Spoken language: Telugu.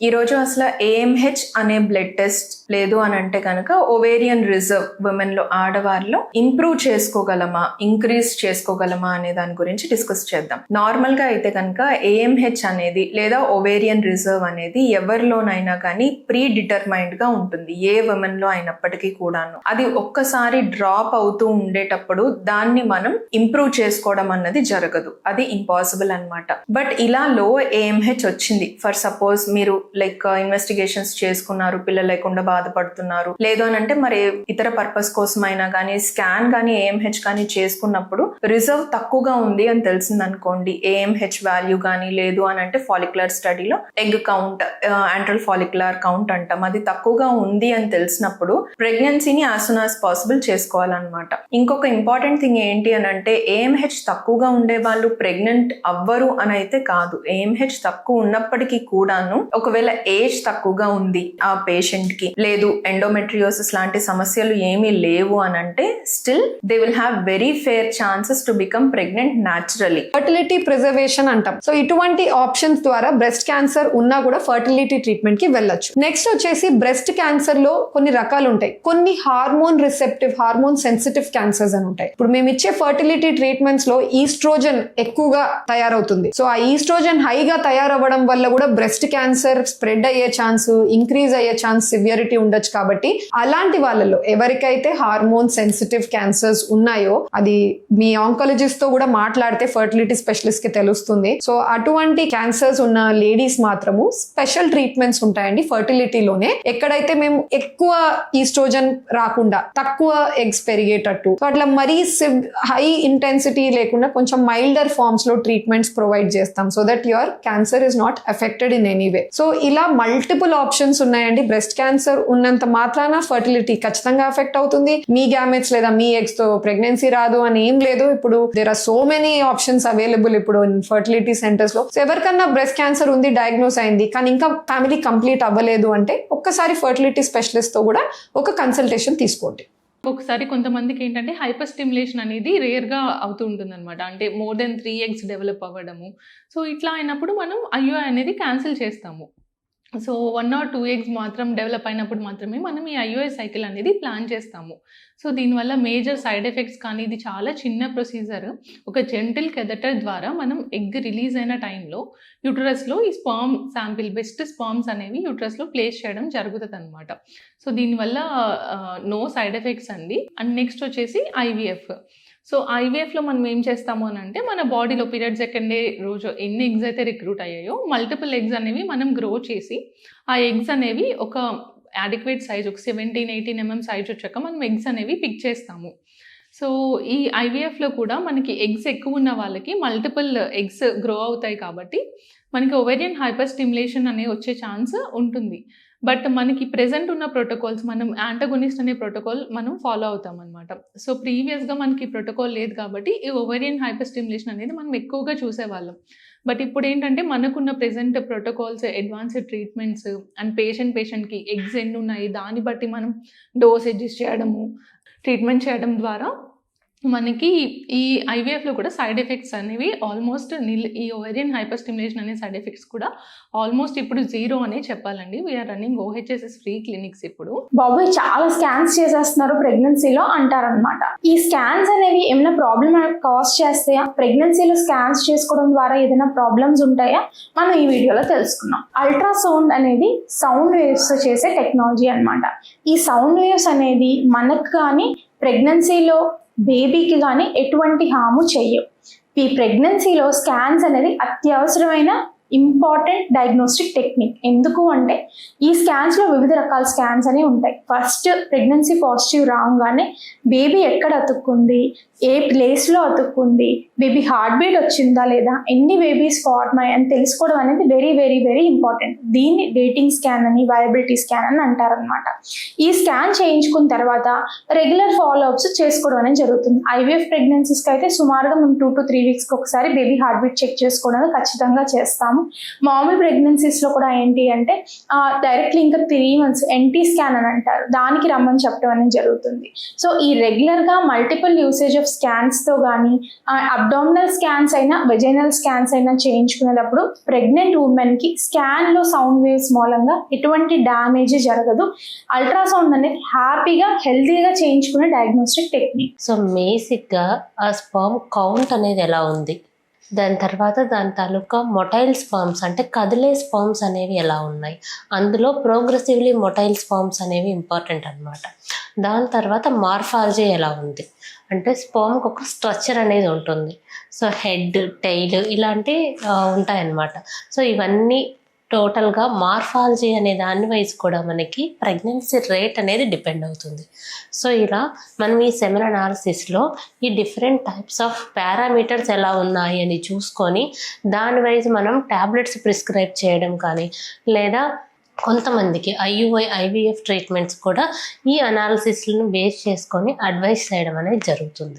ఈ రోజు అసలు AMH అనే బ్లడ్ టెస్ట్ లేదు అని అంటే కనుక ఓవేరియన్ రిజర్వ్ ఉమెన్ లో ఆడవారిలో ఇంప్రూవ్ చేసుకోగలమా, ఇంక్రీజ్ చేసుకోగలమా అనే దాని గురించి డిస్కస్ చేద్దాం. నార్మల్ గా అయితే కనుక AMH అనేది లేదా ఓవేరియన్ రిజర్వ్ అనేది ఎవరిలోనైనా కానీ ప్రీ డిటర్మైన్డ్ గా ఉంటుంది, ఏ ఉమెన్ లో అయినప్పటికీ కూడాను. అది ఒక్కసారి డ్రాప్ అవుతూ ఉండేటప్పుడు దాన్ని మనం ఇంప్రూవ్ చేసుకోవడం అన్నది జరగదు, అది ఇంపాసిబుల్ అన్నమాట. బట్ ఇలా లో AMH వచ్చింది, ఫర్ సపోజ్ మీరు లైక్ ఇన్వెస్టిగేషన్స్ చేసుకున్నారు, పిల్లలు లేకుండా బాధపడుతున్నారు, లేదు అని అంటే మరి ఇతర పర్పస్ కోసం అయినా కానీ స్కాన్ కానీ AMH కానీ చేసుకున్నప్పుడు రిజర్వ్ తక్కువగా ఉంది అని తెలిసింది అనుకోండి, AMH వాల్యూ కానీ లేదు అని అంటే ఫాలిక్యులర్ స్టడీలో egg count, antral follicular count అంటాం, అది తక్కువగా ఉంది అని తెలిసినప్పుడు ప్రెగ్నెన్సీని యాజ్ సూన్ యాజ్ పాసిబుల్ చేసుకోవాలన్నమాట. ఇంకొక ఇంపార్టెంట్ థింగ్ ఏంటి అని అంటే AMH తక్కువగా ఉండే వాళ్ళు ప్రెగ్నెంట్ అవ్వరు అని అయితే కాదు. AMH తక్కువ ఉన్నప్పటికీ కూడాను ఒకవేళ ఏజ్ తక్కువగా ఉంది ఆ పేషెంట్ కి, లేదు ఎండోమెట్రియోసిస్ లాంటి సమస్యలు ఏమీ లేవు అని అంటే still they will have very fair chances to become pregnant naturally. Fertility preservation అంటాం. సో ఇటువంటి ఆప్షన్స్ ద్వారా బ్రెస్ట్ క్యాన్సర్ ఉన్నా కూడా ఫర్టిలిటీ ట్రీట్మెంట్ కి వెళ్ళొచ్చు. నెక్స్ట్ వచ్చేసి బ్రెస్ట్ క్యాన్సర్ లో కొన్ని రకాలు ఉంటాయి. కొన్ని hormone receptive, hormone sensitive cancers అని ఉంటాయి. ఇప్పుడు మేము ఇచ్చే ఫర్టిలిటీ ట్రీట్మెంట్స్ లో ఈస్ట్రోజన్ ఎక్కువగా తయారవుతుంది. సో ఆ ఈస్ట్రోజన్ హైగా తయారవ్వడం వల్ల కూడా బ్రెస్ట్ క్యాన్సర్ స్ప్రెడ్ అయ్యే ఛాన్స్, ఇంక్రీజ్ అయ్యే ఛాన్స్, సివియరిటీ ఉండొచ్చు. కాబట్టి అలాంటి వాళ్ళలో ఎవరికైతే హార్మోన్ సెన్సిటివ్ క్యాన్సర్స్ ఉన్నాయో, అది మీ ఆంకాలజిస్ట్ తో కూడా మాట్లాడితే ఫర్టిలిటీ స్పెషలిస్ట్ కి తెలుస్తుంది. సో అటువంటి క్యాన్సర్స్ ఉన్న లేడీస్ మాత్రము స్పెషల్ ట్రీట్మెంట్స్ ఉంటాయండి ఫర్టిలిటీలోనే. ఎక్కడైతే మేము ఎక్కువ ఈస్ట్రోజన్ రాకుండా తక్కువ ఎగ్స్ పెరిగేటట్టు, సో అట్లా మరీ హై ఇంటెన్సిటీ లేకుండా కొంచెం మైల్డర్ ఫార్మ్స్ లో ట్రీట్మెంట్స్ ప్రొవైడ్ చేస్తాం, so that your cancer is not affected in any way. So ఇలా మల్టిపుల్ ఆప్షన్స్ ఉన్నాయండి. బ్రెస్ట్ క్యాన్సర్ ఉన్నంత మాత్రాన ఫర్టిలిటీ ఖచ్చితంగా ఎఫెక్ట్ అవుతుంది. మీ గ్యామెట్స్ లేదా మీ ఎగ్స్ తో ప్రెగ్నెన్సీ రాదు అని ఏం లేదు. ఇప్పుడు there are so many options available ఇప్పుడు ఇన్ ఫర్టిలిటీ సెంటర్స్ లో. సో ఎవరికన్నా బ్రెస్ట్ క్యాన్సర్ ఉంది, డయాగ్నోస్ అయింది, కానీ ఇంకా ఫ్యామిలీ కంప్లీట్ అవ్వలేదు అంటే ఒక్కసారి ఫర్టిలిటీ స్పెషలిస్ట్ తో కూడా ఒక కన్సల్టేషన్ తీసుకోండి. ఒకసారి కొంతమందికి ఏంటంటే హైపర్ స్టిమ్యులేషన్ అనేది రేర్గా అవుతూ ఉంటుంది అనమాట, అంటే మోర్ దెన్ 3 eggs డెవలప్ అవ్వడము. సో ఇట్లా అయినప్పుడు మనం IUI అనేది క్యాన్సిల్ చేస్తాము. సో 1 or 2 eggs మాత్రం డెవలప్ అయినప్పుడు మాత్రమే మనం ఈ IUI సైకిల్ అనేది ప్లాన్ చేస్తాము. సో దీనివల్ల మేజర్ సైడ్ ఎఫెక్ట్స్ కానీ, ఇది చాలా చిన్న ప్రొసీజర్. ఒక జెంటిల్ కెథటర్ ద్వారా మనం ఎగ్ రిలీజ్ అయిన టైంలో యూటరస్లో ఈ స్పర్మ్ శాంపిల్, బెస్ట్ స్పర్మ్స్ అనేవి యూటరస్లో ప్లేస్ చేయడం జరుగుతుంది అనమాట. సో దీనివల్ల నో సైడ్ ఎఫెక్ట్స్ అండి. అండ్ నెక్స్ట్ వచ్చేసి IVF. సో IVFలో మనం ఏం చేస్తాము అని అంటే, మన బాడీలో పీరియడ్ సెకండ్ డే రోజు ఎన్ని ఎగ్స్ అయితే రిక్రూట్ అయ్యాయో మల్టిపుల్ ఎగ్స్ అనేవి మనం గ్రో చేసి ఆ ఎగ్స్ అనేవి ఒక అడిక్వేట్ సైజ్, ఒక 17-18 mm సైజ్ వచ్చాక మనం ఎగ్స్ అనేవి పిక్ చేస్తాము. సో ఈ IVFలో కూడా మనకి ఎగ్స్ ఎక్కువ ఉన్న వాళ్ళకి మల్టిపుల్ ఎగ్స్ గ్రో అవుతాయి కాబట్టి మనకి ఓవేరియన్ హైపర్ స్టిమ్యులేషన్ అనే వచ్చే ఛాన్స్ ఉంటుంది. బట్ మనకి ప్రెజెంట్ ఉన్న ప్రోటోకాల్స్, మనం యాంటగోనిస్ట్ అనే ప్రోటోకాల్ మనం ఫాలో అవుతాం అనమాట. సో ప్రీవియస్గా మనకి ప్రోటోకాల్ లేదు కాబట్టి ఈ ఓవేరియన్ హైపర్ స్టిమ్యులేషన్ అనేది మనం ఎక్కువగా చూసేవాళ్ళం. బట్ ఇప్పుడు ఏంటంటే మనకున్న present protocols, advanced treatments and పేషెంట్కి ఎగ్స్ ఎన్ని ఉన్నాయి దాన్ని బట్టి మనం డోస్ అడ్జస్ట్ చేయడము, ట్రీట్మెంట్ చేయడం ద్వారా మనకి ఈ IVFలో కూడా సైడ్ ఎఫెక్ట్స్ అనేవి ఆల్మోస్ట్ ఈ ఓవేరియన్ హైపర్ స్టిమ్యులేషన్ అనే సైడ్ ఎఫెక్ట్స్ కూడా ఆల్మోస్ట్ ఇప్పుడు 0 అనే చెప్పాలండి. We're running OHSS free clinics. ఇప్పుడు బాబు చాలా స్కాన్స్ చేసేస్తున్నారు ప్రెగ్నెన్సీలో అంటారనమాట. ఈ స్కాన్స్ అనేవి ఏమైనా ప్రాబ్లమ్ కాజ్ చేస్తాయా? ప్రెగ్నెన్సీలో స్కాన్స్ చేసుకోవడం ద్వారా ఏదైనా ప్రాబ్లమ్స్ ఉంటాయా? మనం ఈ వీడియోలో తెలుసుకున్నాం. అల్ట్రాసౌండ్ అనేది సౌండ్ వేవ్స్ చేసే టెక్నాలజీ అనమాట. ఈ సౌండ్ వేవ్స్ అనేది మనకు కానీ ప్రెగ్నెన్సీలో బేబీకి కానీ ఎటువంటి హాము చెయ్యవు. ఈ ప్రెగ్నెన్సీలో స్కాన్స్ అనేది అత్యవసరమైన ఇంపార్టెంట్ డయాగ్నోస్టిక్ టెక్నిక్. ఎందుకు అంటే ఈ స్కాన్స్లో వివిధ రకాల స్కాన్స్ అనేవి ఉంటాయి. ఫస్ట్ ప్రెగ్నెన్సీ పాజిటివ్ రాగానే బేబీ ఎక్కడ అతుక్కుంది, ఏ ప్లేస్లో అతుక్కుంది, బేబీ హార్ట్ బీట్ వచ్చిందా లేదా, ఎన్ని బేబీస్ ఫార్మ్ అయ్యి అని తెలుసుకోవడం అనేది వెరీ వెరీ వెరీ ఇంపార్టెంట్. దీన్ని డేటింగ్ స్కాన్ అని, వయబిలిటీ స్కాన్ అని అంటారనమాట. ఈ స్కాన్ చేయించుకున్న తర్వాత రెగ్యులర్ ఫాలోఅప్స్ చేసుకోవడం అనేది జరుగుతుంది. IVF ప్రెగ్నెన్సీస్కి అయితే సుమారుగా మేము 2 to 3 weeks ఒకసారి బేబీ హార్ట్ బీట్ చెక్ చేసుకోవడం ఖచ్చితంగా చేస్తాము. చేస్తాము. మామూలు ప్రెగ్నెన్సీస్లో కూడా ఏంటి అంటే డైరెక్ట్లీ ఇంకా 3 months ఎన్టీ స్కాన్ అని అంటారు, దానికి రమ్మని చెప్పడం అనేది జరుగుతుంది. సో ఈ రెగ్యులర్గా మల్టిపుల్ యూసేజ్ ఆఫ్ స్కాన్స్తో కానీ అబ్డామినల్ స్కాన్స్ అయినా వెజైనల్ స్కాన్స్ అయినా చేయించుకునేటప్పుడు ప్రెగ్నెంట్ ఉమెన్కి స్కాన్లో సౌండ్ వేవ్స్ మూలంగా ఎటువంటి డ్యామేజ్ జరగదు. అల్ట్రాసౌండ్ అనేది హ్యాపీగా హెల్తీగా చేయించుకునే డయాగ్నోస్టిక్ టెక్నిక్. సో బేసిక్గా ఆ స్పర్మ్ కౌంట్ అనేది ఎలా ఉంది, దాని తర్వాత దాని తాలూకా మొటైల్ స్పర్మ్స్ అంటే కదిలే స్పర్మ్స్ అనేవి ఎలా ఉన్నాయి, అందులో ప్రోగ్రెసివ్లీ మొటైల్ స్పర్మ్స్ అనేవి ఇంపార్టెంట్ అన్నమాట. దాని తర్వాత మార్ఫాలజీ ఎలా ఉంది అంటే స్పర్మ్కి ఒక స్ట్రక్చర్ అనేది ఉంటుంది. సో హెడ్, టెయిల్ ఇలాంటివి ఉంటాయన్నమాట. సో ఇవన్నీ టోటల్గా మార్ఫాలజీ అనే దాని వైజ్ కూడా మనకి ప్రెగ్నెన్సీ రేట్ అనేది డిపెండ్ అవుతుంది. సో ఇలా మనం ఈ సెమెన్ అనాలిసిస్లో ఈ డిఫరెంట్ టైప్స్ ఆఫ్ పారామీటర్స్ ఎలా ఉన్నాయి అని చూసుకొని దాని వైజ్ మనం ట్యాబ్లెట్స్ ప్రిస్క్రైబ్ చేయడం కానీ, లేదా కొంతమందికి IUI, IVF ట్రీట్మెంట్స్ కూడా ఈ అనాలిసిస్లను బేస్ చేసుకొని అడ్వైస్ చేయడం అనేది జరుగుతుంది.